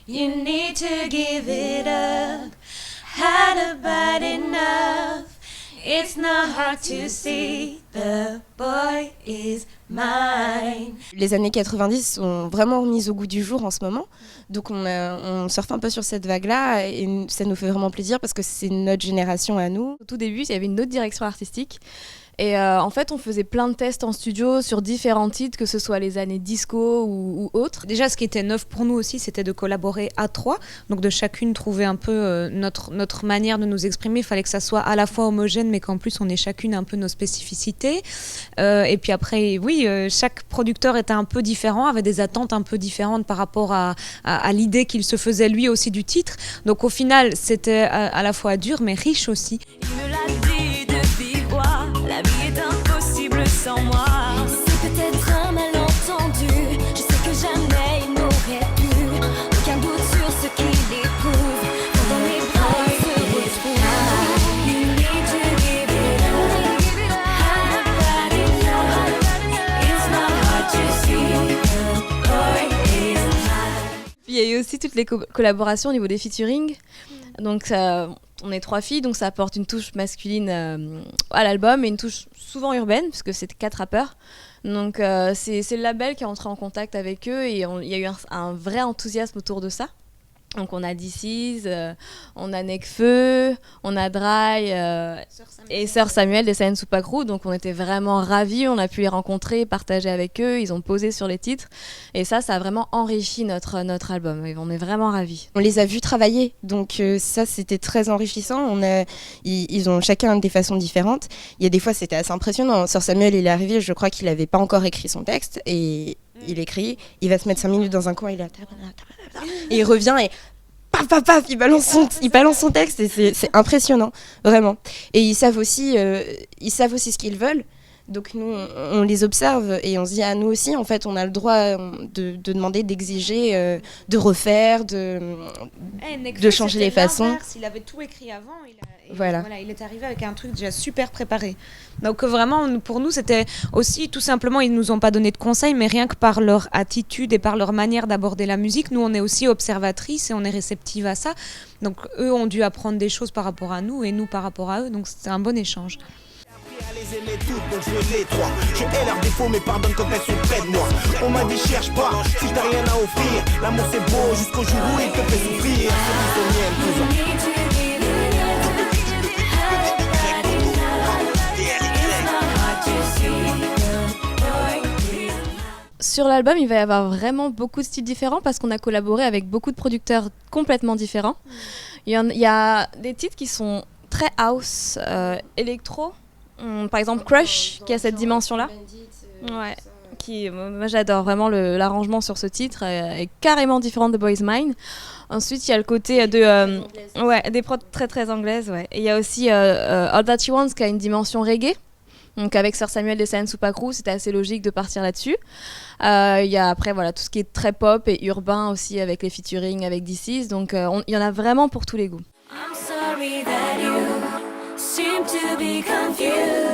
You need to give it up. Had about enough. It's not hard to see. The boy is mine. Les années 90 sont vraiment remises au goût du jour en ce moment. Donc on surfe un peu sur cette vague-là et ça nous fait vraiment plaisir parce que c'est notre génération à nous. Au tout début, il y avait une autre direction artistique. Et en fait, on faisait plein de tests en studio sur différents titres, que ce soit les années disco ou autres. Déjà, ce qui était neuf pour nous aussi, c'était de collaborer à trois, donc de chacune trouver un peu notre manière de nous exprimer. Il fallait que ça soit à la fois homogène, mais qu'en plus on ait chacune un peu nos spécificités. Et puis après, oui, chaque producteur était un peu différent, avait des attentes un peu différentes par rapport à l'idée qu'il se faisait lui aussi du titre. Donc au final, c'était à la fois dur, mais riche aussi. Il me l'a dit de vive voix, la vie est impossible sans moi. C'est peut-être un malentendu, je sais que jamais il n'aurait pu. Aucun doute sur ce qu'il éprouve, quand dans les bras il se retrouve. You need to give it up. Had about enough. It's not hard to see. The boy is mine. Puis il y a eu aussi toutes les collaborations au niveau des featuring. Donc on est 3 filles, donc ça apporte une touche masculine à l'album et une touche souvent urbaine, puisque c'est 4 rappeurs. Donc c'est le label qui est entré en contact avec eux et il y a eu un vrai enthousiasme autour de ça. Donc on a DC's, on a Nekfeu, on a Dry et Sœur Samuel des Sayen Soupacrou. Donc on était vraiment ravis, on a pu les rencontrer, partager avec eux, ils ont posé sur les titres. Et ça a vraiment enrichi notre album, et on est vraiment ravis. On les a vus travailler, donc ça c'était très enrichissant. Ils ont chacun des façons différentes. Il y a des fois c'était assez impressionnant. Sœur Samuel il est arrivé, je crois qu'il n'avait pas encore écrit son texte et il écrit, il va se mettre 5 minutes dans un coin, et il revient et paf, il balance son texte et c'est impressionnant, vraiment. Et ils savent aussi ce qu'ils veulent. Donc nous, on les observe et on se dit, nous aussi, en fait, on a le droit de demander, d'exiger, de refaire, de changer les façons. Il avait tout écrit avant, voilà, il est arrivé avec un truc déjà super préparé. Donc vraiment, pour nous, c'était aussi tout simplement, ils nous ont pas donné de conseils, mais rien que par leur attitude et par leur manière d'aborder la musique, nous, on est aussi observatrices et on est réceptive à ça. Donc eux ont dû apprendre des choses par rapport à nous et nous par rapport à eux. Donc c'était un bon échange. À les aimer toutes, donc je veux les trois. Je hais leurs défauts, mais pardonne quand elles sont près de moi. On m'a dit cherche pas, si t'as rien à offrir. L'amour c'est beau jusqu'au jour où il te fait souffrir. C'est mienne, You need to give it up. Had about enough. It's not hard to see. The boy is mine. Sur l'album, il va y avoir vraiment beaucoup de styles différents parce qu'on a collaboré avec beaucoup de producteurs complètement différents. Il y a des titres qui sont très house, électro. Par exemple Crush, qui a cette dimension-là. Ouais. Moi j'adore vraiment l'arrangement sur ce titre, est carrément différent de Boys Mine. Ensuite il y a le côté des prods très très anglaises. Ouais. Et il y a aussi All That She Wants qui a une dimension reggae. Donc avec Sœur Samuel des Sayen Soupacrou, c'était assez logique de partir là-dessus. Il y a après tout ce qui est très pop et urbain aussi avec les featuring avec DC's. Donc il y en a vraiment pour tous les goûts. I'm sorry that you seem to be confused.